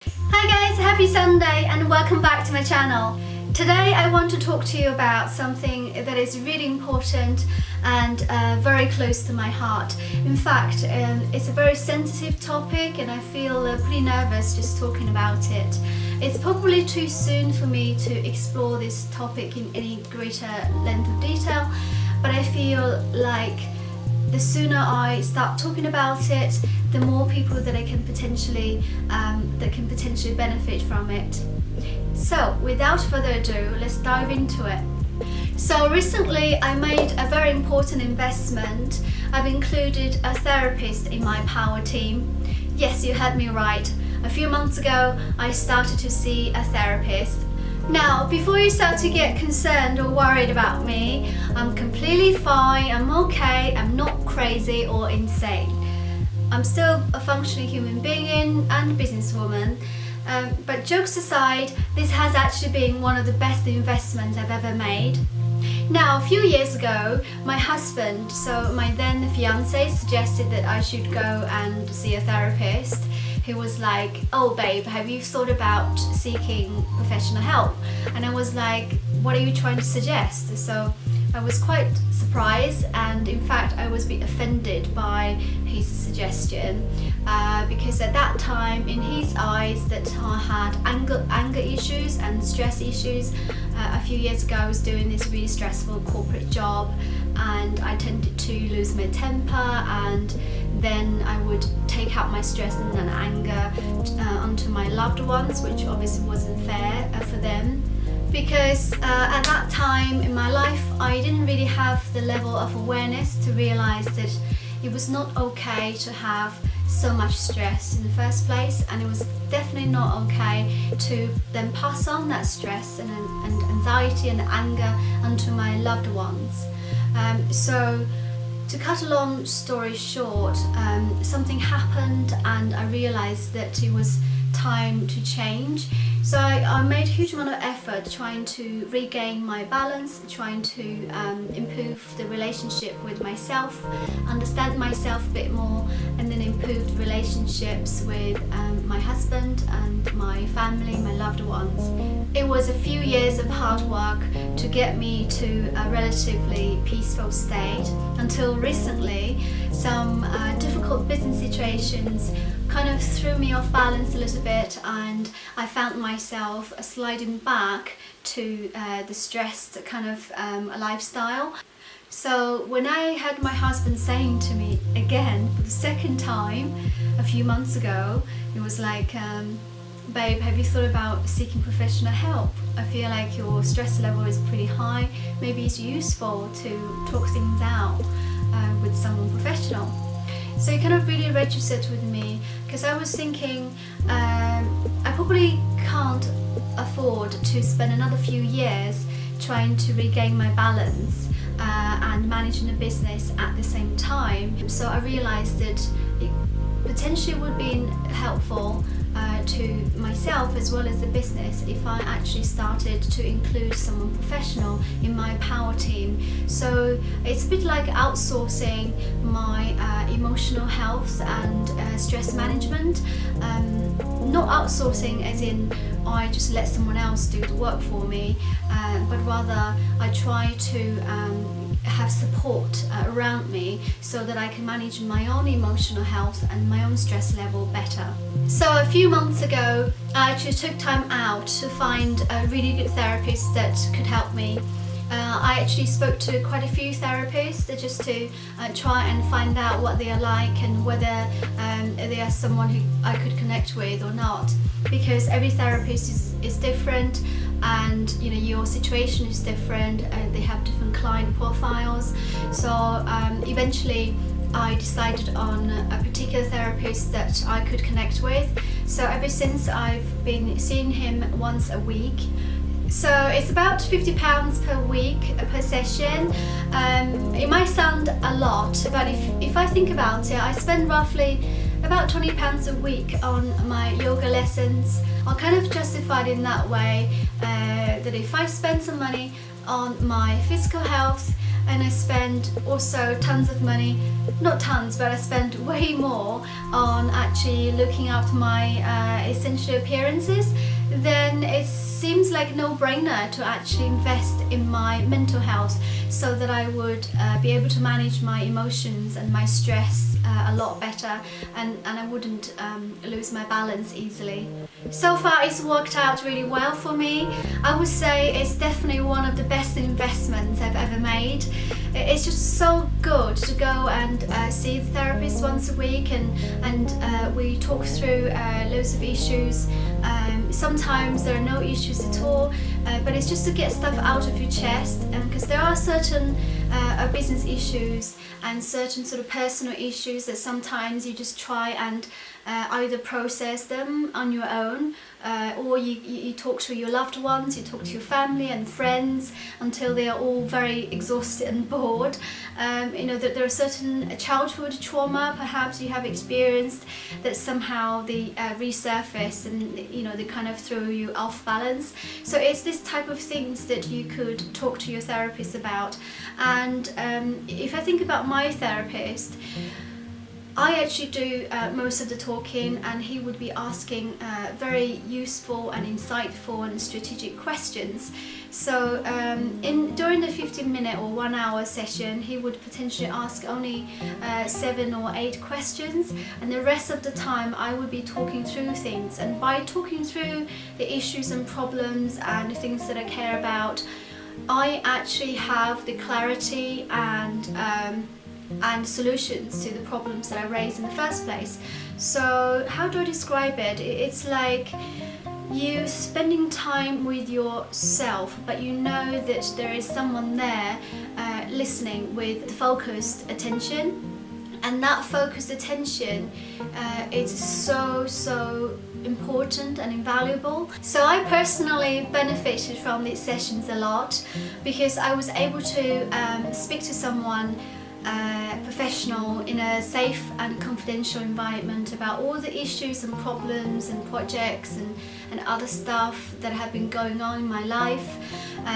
Hi guys, happy Sunday and welcome back to my channel. Today I want to talk to you about something that is really important and very close to my heart. In fact, it's a very sensitive topic and I feel pretty nervous just talking about it. It's probably too soon for me to explore this topic in any greater length of detail, but I feel like the sooner I start talking about it, the more people that I can potentially benefit from it. So without further ado, let's dive into it. So recently I made a very important investment. I've included a therapist in my power team. Yes, you heard me right. A few months ago I started to see a therapist. Now, before you start to get concerned or worried about me, I'm completely fine, I'm okay, I'm not crazy or insane. I'm still a functioning human being and businesswoman, but jokes aside, this has actually been one of the best investments I've ever made. Now, a few years ago, my husband, so my then fiance, suggested that I should go and see a therapist. He was like, "Oh babe, have you thought about seeking professional help?" And I was like, "What are you trying to suggest?" So I was quite surprised, and in fact I was a bit offended by his suggestion because at that time in his eyes that I had anger issues and stress issues. A few years ago I was doing this really stressful corporate job and I tended to lose my temper, and then I would take out my stress and anger onto my loved ones, which obviously wasn't fair for them. Because at that time in my life I didn't really have the level of awareness to realize that it was not okay to have so much stress in the first place, and it was definitely not okay to then pass on that stress and anxiety and anger onto my loved ones. So to cut a long story short, something happened and I realized that it was time to change. So I made a huge amount of effort trying to regain my balance, trying to improve the relationship with myself, understand myself a bit more, and then improve the relationships with my husband and my family, my loved ones. It was a few years of hard work to get me to a relatively peaceful state until recently some difficult business situations kind of threw me off balance a little bit, and I found myself sliding back to the stressed kind of lifestyle. So when I had my husband saying to me again for the second time a few months ago, it was like, "Babe, have you thought about seeking professional help? I feel like your stress level is pretty high. Maybe it's useful to talk things out with someone professional." So it kind of really registered with me because I was thinking I probably can't afford to spend another few years trying to regain my balance and managing a business at the same time. So I realized that it potentially would be helpful to myself as well as the business if I actually started to include someone professional in my power team. So it's a bit like outsourcing my emotional health and stress management. Not outsourcing as in I just let someone else do the work for me, but rather I try to have support around me so that I can manage my own emotional health and my own stress level better. So a few months ago I actually took time out to find a really good therapist that could help me. I actually spoke to quite a few therapists just to try and find out what they are like and whether they are someone who I could connect with or not, because every therapist is different, and you know your situation is different, they have different client profiles. So eventually I decided on a particular therapist that I could connect with. So ever since I've been seeing him once a week. So it's about £50 per week per session. It might sound a lot, but if I think about it, I spend roughly about £20 a week on my yoga lessons. I'll kind of justify it in that way, that if I spend some money on my physical health and I spend also tons of money, not tons, but I spend way more on actually looking after my essential appearances, then it seems like a no-brainer to actually invest in my mental health so that I would be able to manage my emotions and my stress a lot better, and I wouldn't lose my balance easily. So far it's worked out really well for me. I would say it's definitely one of the best investments I've ever made. It's just so good to go and see the therapist once a week, and we talk through loads of issues. Sometimes there are no issues at all, but it's just to get stuff out of your chest, because there are certain business issues and certain sort of personal issues that sometimes you just try and either process them on your own, or you talk to your loved ones, you talk to your family and friends until they are all very exhausted and bored. That there are certain childhood trauma perhaps you have experienced that somehow they resurface, and they kind of throw you off balance. So it's this type of things that you could talk to your therapist about. And if I think about my therapist, I actually do most of the talking, and he would be asking very useful and insightful and strategic questions. So during the 15-minute or 1 hour session, he would potentially ask only 7 or 8 questions, and the rest of the time I would be talking through things. And by talking through the issues and problems and the things that I care about, I actually have the clarity and solutions to the problems that I raised in the first place. So how do I describe it? It's like you spending time with yourself, but you know that there is someone there listening with focused attention, and that focused attention is so important and invaluable. So I personally benefited from these sessions a lot, because I was able to speak to someone professional in a safe and confidential environment about all the issues and problems and projects and other stuff that have been going on in my life,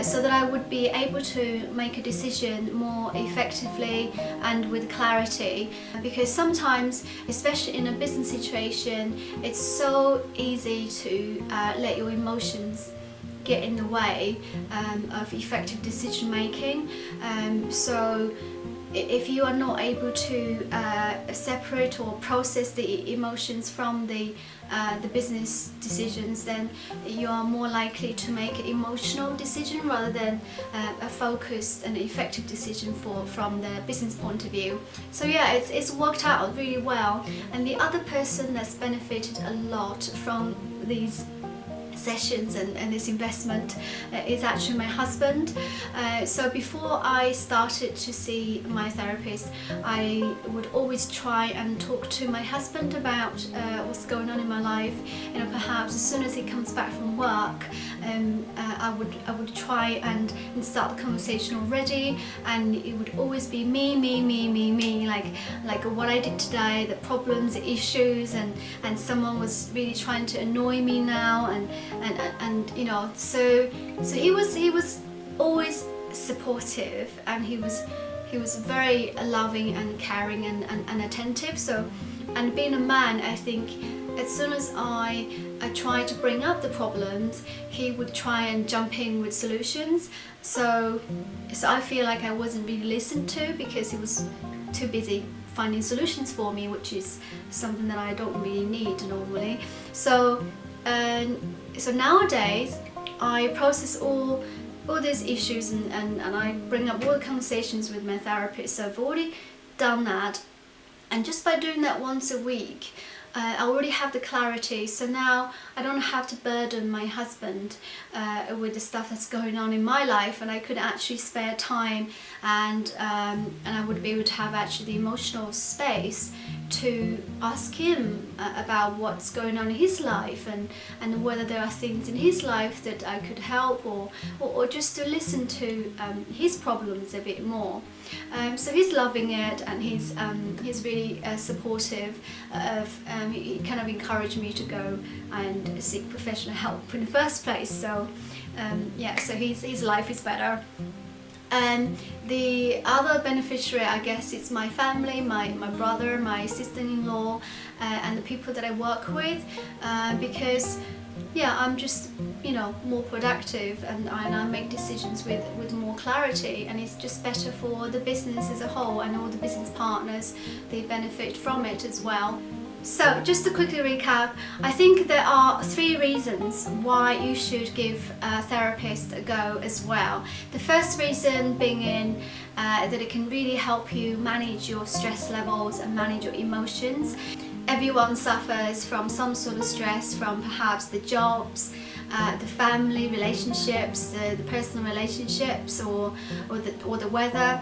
so that I would be able to make a decision more effectively and with clarity. Because sometimes, especially in a business situation, it's so easy to let your emotions get in the way of effective decision making. So if you are not able to separate or process the emotions from the business decisions, then you are more likely to make an emotional decision rather than a focused and effective decision from the business point of view. So yeah, it's worked out really well. And the other person that's benefited a lot from these sessions and this investment is actually my husband. So before I started to see my therapist, I would always try and talk to my husband about what's going on in my life. Perhaps as soon as he comes back from work, I would try and start the conversation already, and it would always be me, like what I did today, the problems, the issues, and someone was really trying to annoy me now, and so he was always supportive, and he was very loving and caring and attentive. So, and being a man, I think as soon as I try to bring up the problems, he would try and jump in with solutions. So I feel like I wasn't really listened to, because he was too busy finding solutions for me, which is something that I don't really need normally. So nowadays I process all these issues, and I bring up all the conversations with my therapist. So I've already done that, and just by doing that once a week, I already have the clarity. So now I don't have to burden my husband with the stuff that's going on in my life, and I could actually spare time, and I would be able to have actually the emotional space to ask him about what's going on in his life, and whether there are things in his life that I could help, or just to listen to his problems a bit more. So he's loving it, and he's really supportive of, he kind of encouraged me to go and seek professional help in the first place. So so his life is better. The other beneficiary, I guess, it's my family, my brother, my sister-in-law, and the people that I work with, because yeah, I'm just, you know, more productive, and I make decisions with more clarity, and it's just better for the business as a whole, and all the business partners, they benefit from it as well. So just to quickly recap, I think there are 3 reasons why you should give a therapist a go as well. The first reason being that it can really help you manage your stress levels and manage your emotions. Everyone suffers from some sort of stress, from perhaps the jobs, the family relationships, the personal relationships, or the weather.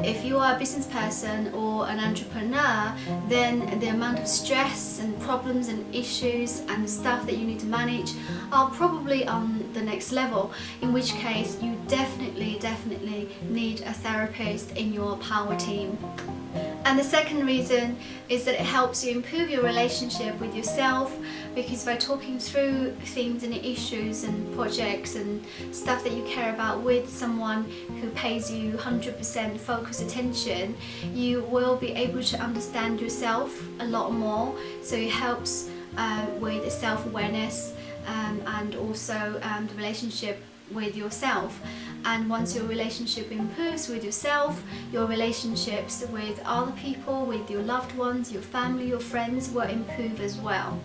If you are a business person or an entrepreneur, then the amount of stress and problems and issues and stuff that you need to manage are probably on the next level, in which case you definitely need a therapist in your power team. And the second reason is that it helps you improve your relationship with yourself, because by talking through things and issues and projects and stuff that you care about with someone who pays you 100% focused attention, you will be able to understand yourself a lot more. So it helps with self-awareness and also the relationship with yourself. And once your relationship improves with yourself, your relationships with other people, with your loved ones, your family, your friends will improve as well.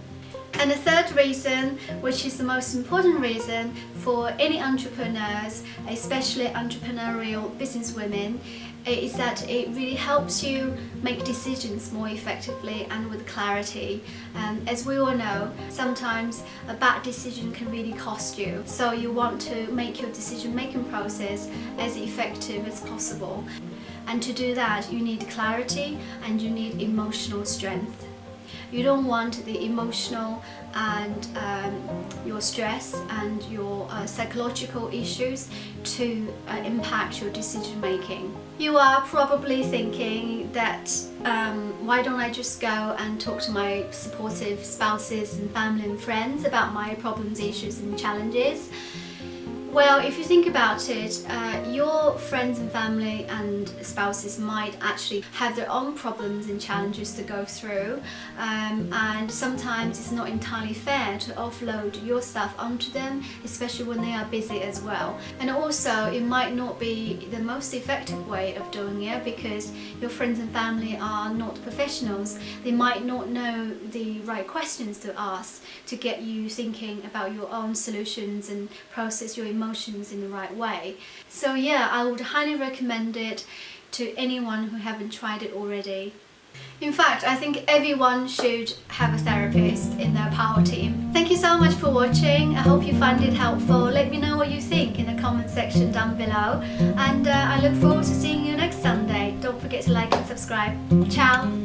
And the third reason, which is the most important reason for any entrepreneurs, especially entrepreneurial business women, is that it really helps you make decisions more effectively and with clarity. As we all know, sometimes a bad decision can really cost you, so you want to make your decision-making process as effective as possible. And to do that, you need clarity and you need emotional strength. You don't want the emotional and your stress and your psychological issues to impact your decision making. You are probably thinking that why don't I just go and talk to my supportive spouses and family and friends about my problems, issues and challenges? Well, if you think about it, your friends and family and spouses might actually have their own problems and challenges to go through, and sometimes it's not entirely fair to offload your stuff onto them, especially when they are busy as well. And also, it might not be the most effective way of doing it, because your friends and family are not professionals. They might not know the right questions to ask to get you thinking about your own solutions and process your emotions in the right way. So yeah, I would highly recommend it to anyone who haven't tried it already. In fact, I think everyone should have a therapist in their power team. Thank you so much for watching. I hope you find it helpful. Let me know what you think in the comment section down below, and I look forward to seeing you next Sunday. Don't forget to like and subscribe. Ciao!